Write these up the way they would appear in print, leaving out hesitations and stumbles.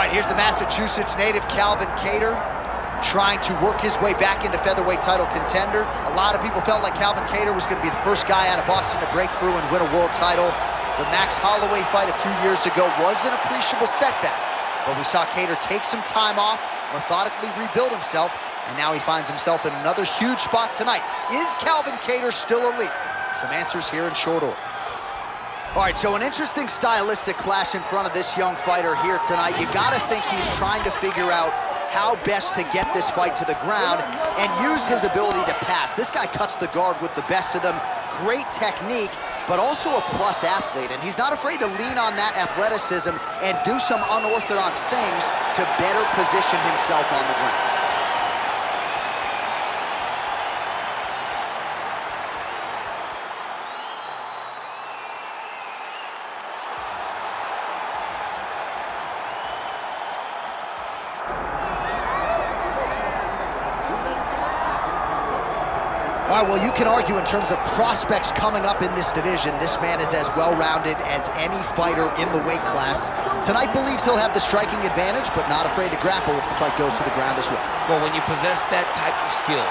right, here's the Massachusetts native Calvin Kattar trying to work his way back into featherweight title contender. A lot of people felt like Calvin Kattar was going to be the first guy out of Boston to break through and win a world title. The Max Holloway fight a few years ago was an appreciable setback, but we saw Kattar take some time off, methodically rebuild himself, and now he finds himself in another huge spot tonight. Is Calvin Kattar still elite? Some answers here in short order. All right, so an interesting stylistic clash in front of this young fighter here tonight. You gotta think he's trying to figure out how best to get this fight to the ground and use his ability to pass. This guy cuts the guard with the best of them. Great technique, but also a plus athlete. And he's not afraid to lean on that athleticism and do some unorthodox things to better position himself on the ground. All right, well, you can argue in terms of prospects coming up in this division, this man is as well-rounded as any fighter in the weight class. Tonight believes he'll have the striking advantage, but not afraid to grapple if the fight goes to the ground as well. Well, when you possess that type of skill,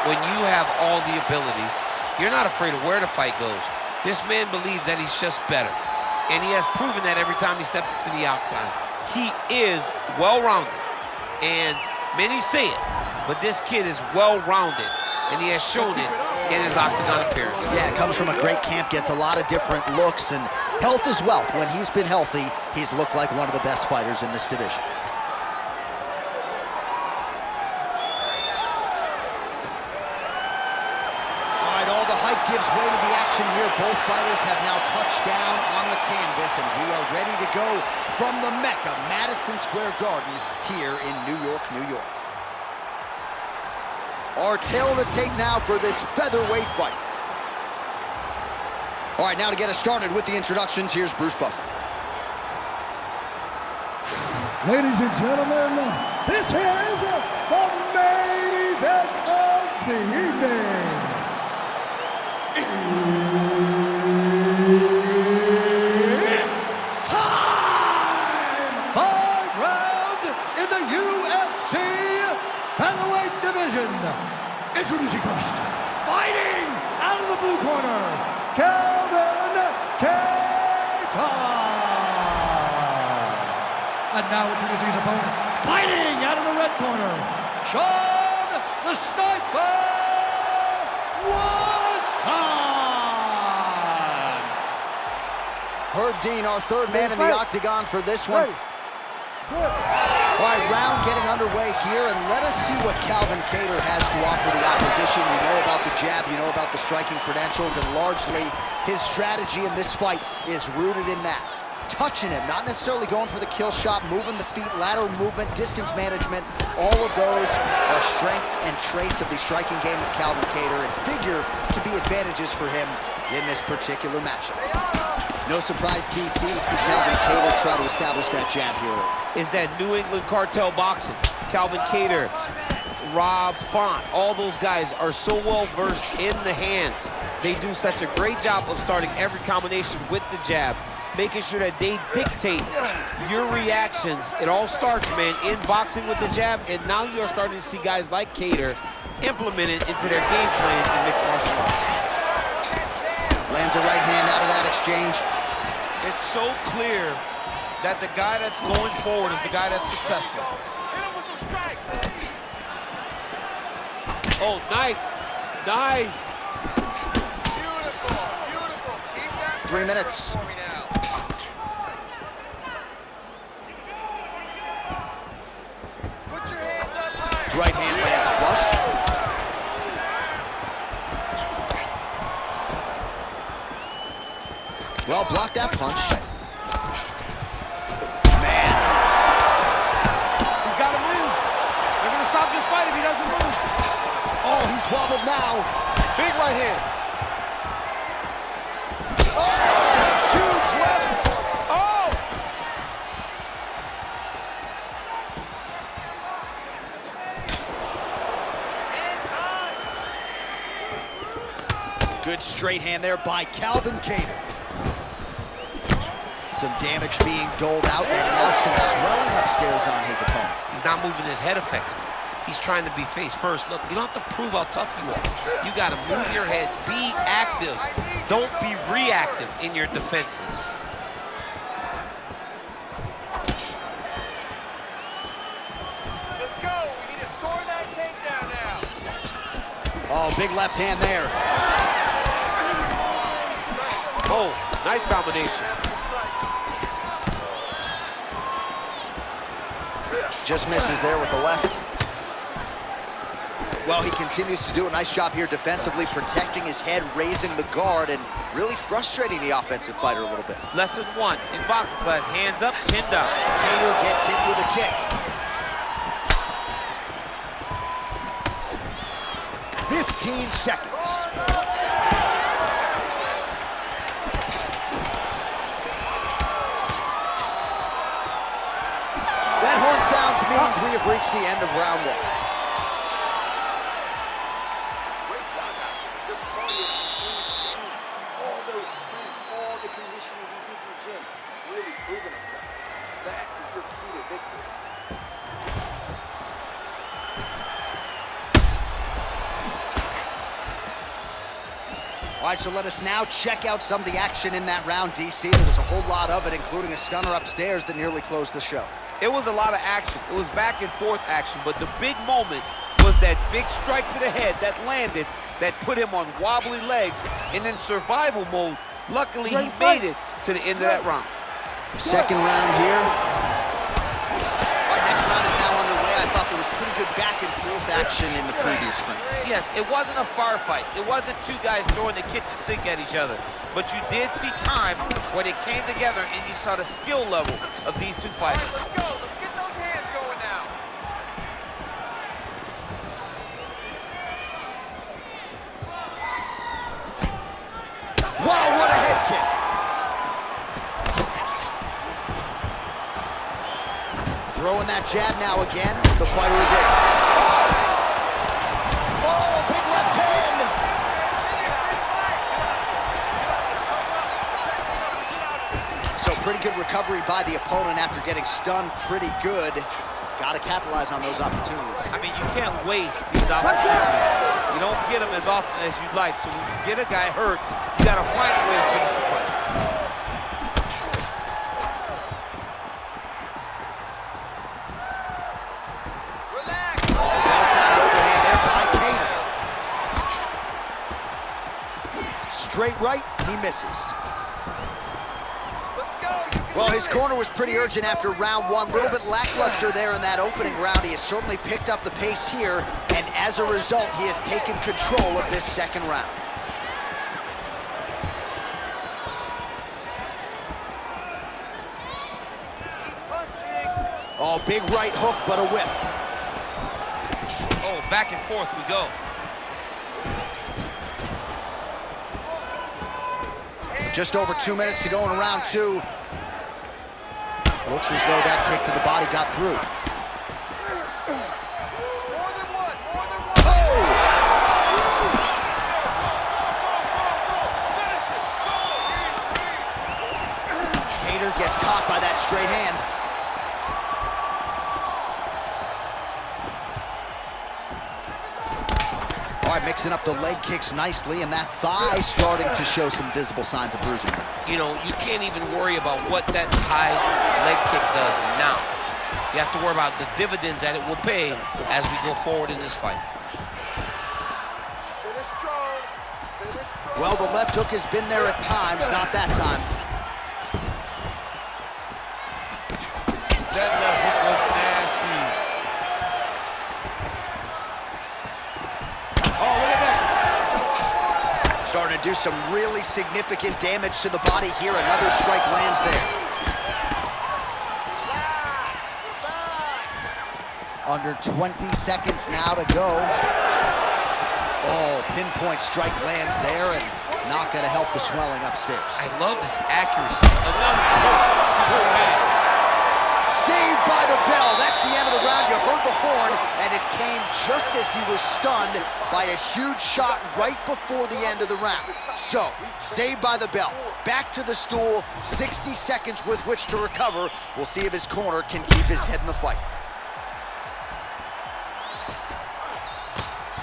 when you have all the abilities, you're not afraid of where the fight goes. This man believes that he's just better, and he has proven that every time he stepped into the octagon. He is well-rounded, and many say it, but this kid is well-rounded. And he has shown it in his octagon appearance. Yeah, comes from a great camp, gets a lot of different looks, and health is wealth. When he's been healthy, he's looked like one of the best fighters in this division. All right, all the hype gives way to the action here. Both fighters have now touched down on the canvas, and we are ready to go from the Mecca, Madison Square Garden, here in New York, New York. Our tail of the tape now for this featherweight fight. All right, now to get us started with the introductions, here's Bruce Buffer. Ladies and gentlemen, this is the main event of the evening. It's time! 5 rounds in the UFC featherweight division. Introducing first, fighting out of the blue corner, Calvin Kattar. And now introducing his opponent, fighting out of the red corner, Sean the Sniper Woodson. Herb Dean, our third man in the octagon for this one. All right, round getting underway here, and let us see what Calvin Kattar has to offer the opposition. You know about the jab, you know about the striking credentials, and largely his strategy in this fight is rooted in that. Touching him, not necessarily going for the kill shot, moving the feet, lateral movement, distance management. All of those are strengths and traits of the striking game of Calvin Kattar and figure to be advantages for him in this particular matchup. No surprise, DC, to see Calvin Kattar try to establish that jab here. Is that New England cartel boxing. Calvin Kattar, Rob Font, all those guys are so well versed in the hands. They do such a great job of starting every combination with the jab, making sure that they dictate your reactions. It all starts, man, in boxing with the jab, and now you're starting to see guys like Kattar implement it into their game plan in mixed martial arts. Lands a right hand out of that exchange. It's so clear that the guy that's going forward is the guy that's successful. Hit him with some strikes. Oh, nice. Nice. Beautiful, beautiful. Keep that 3 minutes. for me now. Put your hands up higher. Right hand lands flush. Well, block that punch. Man. He's got to move. They're going to stop this fight if he doesn't move. Oh, he's wobbled now. Big right hand. Oh, huge left. Oh! Good straight hand there by Calvin Kattar. Some damage being doled out, and now some swelling upstairs on his opponent. He's not moving his head effectively. He's trying to be face first. Look, you don't have to prove how tough you are. You got to move your head, be active. Don't be reactive in your defenses. Let's go. We need to score that takedown now. Oh, big left hand there. Oh, nice combination. Just misses there with the left. Well, he continues to do a nice job here defensively, protecting his head, raising the guard, and really frustrating the offensive fighter a little bit. Lesson 1 in boxing class, hands up, chin down. Kattar gets hit with a kick. 15 seconds. That horn sounds means we have reached the end of round 1. All right, so let us now check out some of the action in that round, DC. There was a whole lot of it, including a stunner upstairs that nearly closed the show. It was a lot of action. It was back and forth action, but the big moment was that big strike to the head that landed, that put him on wobbly legs, and in survival mode, luckily he made it to the end of that round. Second round here. All right, next round is now underway. I thought there was pretty good back and forth action in the previous frame. Yes, it wasn't a bar fight. It wasn't two guys throwing the kitchen sink at each other. But you did see times where they came together and you saw the skill level of these two fighters. All right, let's go. Let's get those hands going now. Wow, what a head kick. Throwing that jab now again. The fighter evades. Oh, big left hand. So pretty good recovery by the opponent after getting stunned pretty good. Got to capitalize on those opportunities. I mean, you can't waste these opportunities. You don't get them as often as you'd like. So when you get a guy hurt, you got to find a way to finish the fight. Straight right, he misses. Let's go. Well, his corner was pretty urgent after round 1. A little bit lackluster there in that opening round. He has certainly picked up the pace here, and as a result, he has taken control of this second round. Oh, big right hook, but a whiff. Oh, back and forth we go. Just over 2 minutes to go in round 2. Looks as though that kick to the body got through. More than one. Oh! Kattar gets caught by that straight hand. All right, mixing up the leg kicks nicely, and that thigh starting to show some visible signs of bruising. You know, you can't even worry about what that high leg kick does now. You have to worry about the dividends that it will pay as we go forward in this fight. Finish strong. Finish strong. Well, the left hook has been there at times, not that time. That left hook was nasty. Oh, look at that. Starting to do some really significant damage to the body here. Another strike lands there. Under 20 seconds now to go. Oh, pinpoint strike lands there, and not going to help the swelling upstairs. I love this accuracy. Another hook. Saved by the bell. That's the end of the round. You heard the horn, and it came just as he was stunned by a huge shot right before the end of the round. So, saved by the bell. Back to the stool, 60 seconds with which to recover. We'll see if his corner can keep his head in the fight.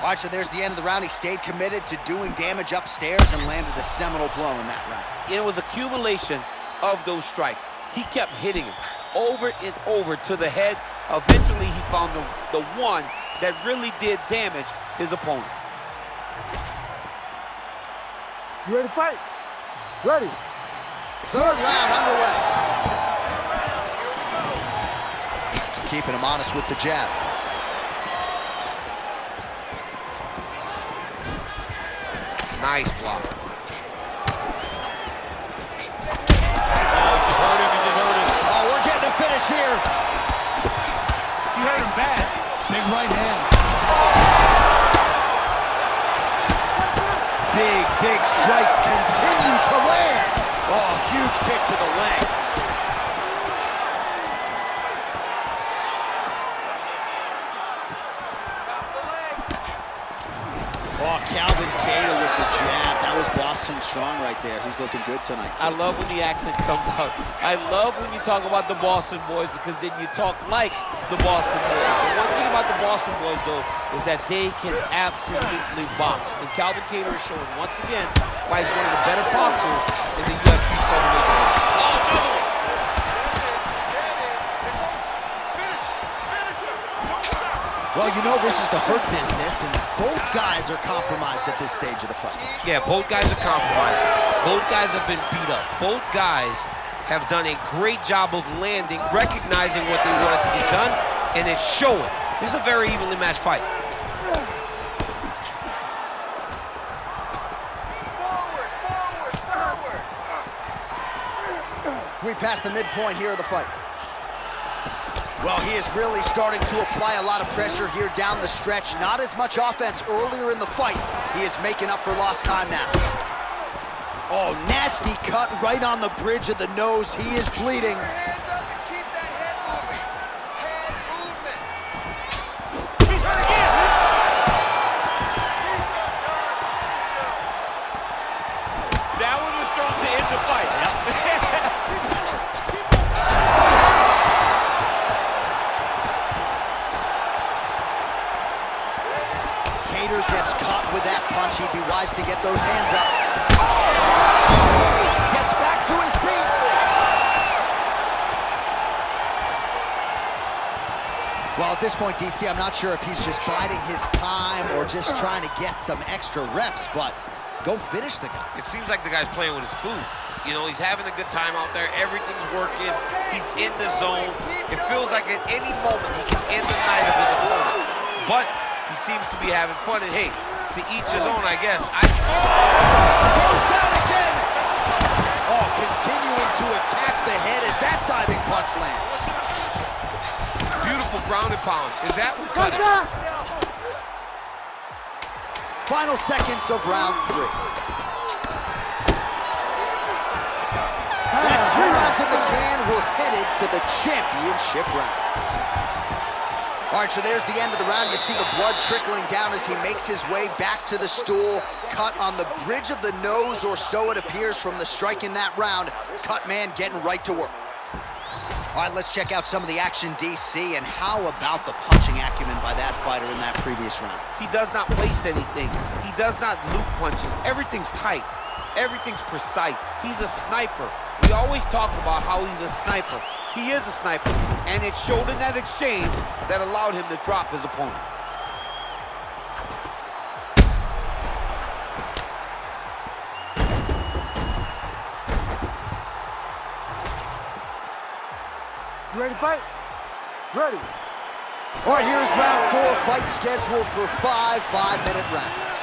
All right, so there's the end of the round. He stayed committed to doing damage upstairs and landed a seminal blow in that round. It was accumulation of those strikes. He kept hitting him over and over to the head. Eventually, he found the one that really did damage his opponent. You ready to fight? Ready. Third round underway. Keeping him honest with the jab. Nice block. Oh, he just hurt him. He just hurt him. Oh, we're getting a finish here. You hurt him bad. Big right hand. Big strikes continue to land. Oh, huge kick to the leg. Oh, Calvin Kattar with the jab. That was Boston strong right there. He's looking good tonight. I love when the accent comes out. I love when you talk about the Boston boys because then you talk like the Boston boys. The one thing about the Boston boys, though, is that they can absolutely box. And Calvin Kattar is showing once again why he's one of the better boxers in the UFC featherweight division. Oh, no! Well, you know this is the hurt business, and both guys are compromised at this stage of the fight. Yeah, both guys are compromised. Both guys have been beat up. Both guys have done a great job of landing, recognizing what they wanted to get done, and it's showing. This is a very evenly matched fight. We passed the midpoint here of the fight. Well, he is really starting to apply a lot of pressure here down the stretch. Not as much offense earlier in the fight. He is making up for lost time now. Oh, nasty cut right on the bridge of the nose. He is bleeding. Hands up and keep that head moving. Head movement. That one was thrown to end the fight. Kattar gets caught with that punch. He'd be wise to get those hands up. Gets back to his feet. Well, at this point, DC, I'm not sure if he's just biding his time or just trying to get some extra reps, but go finish the guy. It seems like the guy's playing with his food. You know, he's having a good time out there. Everything's working. He's in the zone. It feels like at any moment he can end the night of his opponent. But he seems to be having fun, and hey, to each his own, I guess. Goes down again. Oh, continuing to attack the head as that diving punch lands. Beautiful ground and pound. Is that what cut it? Final seconds of round 3. That's 3 rounds in the can. We're headed to the championship rounds. All right, so there's the end of the round. You see the blood trickling down as he makes his way back to the stool. Cut on the bridge of the nose, or so it appears from the strike in that round. Cut man getting right to work. All right, let's check out some of the action, DC, and how about the punching acumen by that fighter in that previous round? He does not waste anything. He does not loop punches. Everything's tight. Everything's precise. He's a sniper. We always talk about how he's a sniper. He is a sniper, and it showed in that exchange that allowed him to drop his opponent. You ready to fight? Ready. All right, here's round 4, fight scheduled for 5 5-minute rounds.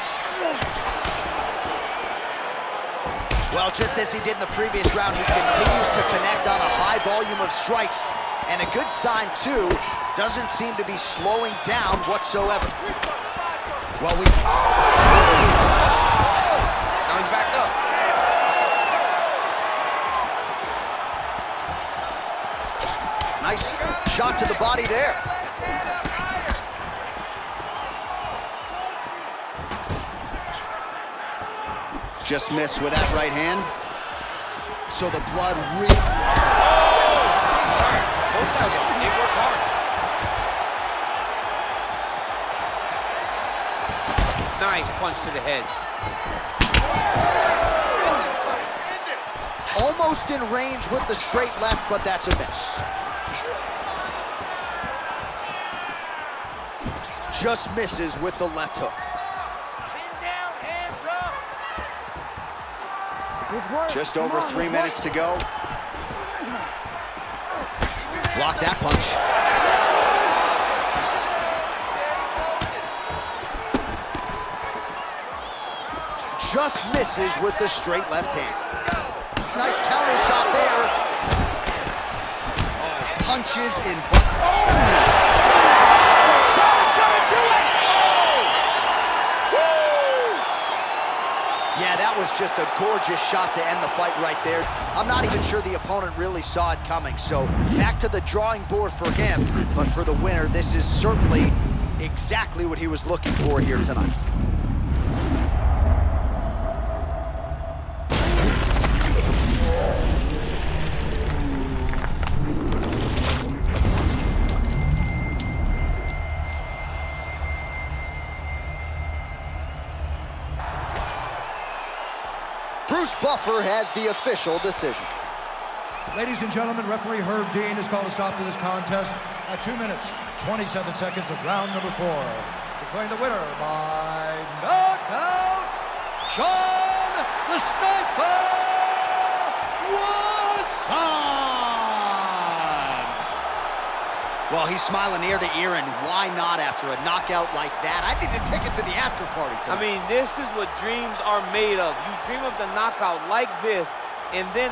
Well, just as he did in the previous round, he continues to connect on a high volume of strikes. And a good sign, too, doesn't seem to be slowing down whatsoever. Well, Now he's backed up. Nice shot to the body there. Left hand up higher. Just missed with that right hand. So the blood Both guys, they work hard. Nice punch to the head. almost in range with the straight left, but that's a miss. Just misses with the left hook. Chin down, hands up. Just over 3 minutes to go. Block that punch. Stay focused. Just misses with the straight left hand. Nice counter shot there. Punches in butt. Oh! That's gonna do it! Yeah, that was just a gorgeous shot to end the fight right there. I'm not even sure the opponent really saw it coming. So back to the drawing board for him. But for the winner, this is certainly exactly what he was looking for here tonight. Bruce Buffer has the official decision. Ladies and gentlemen, referee Herb Dean has called a stop to this contest at 2 minutes, 27 seconds of round number 4. Declaring the winner by knockout, John the Sniper Woodson! Well, he's smiling ear to ear, and why not after a knockout like that? I need a ticket to the after party tonight. I mean, this is what dreams are made of. You dream of the knockout like this, and then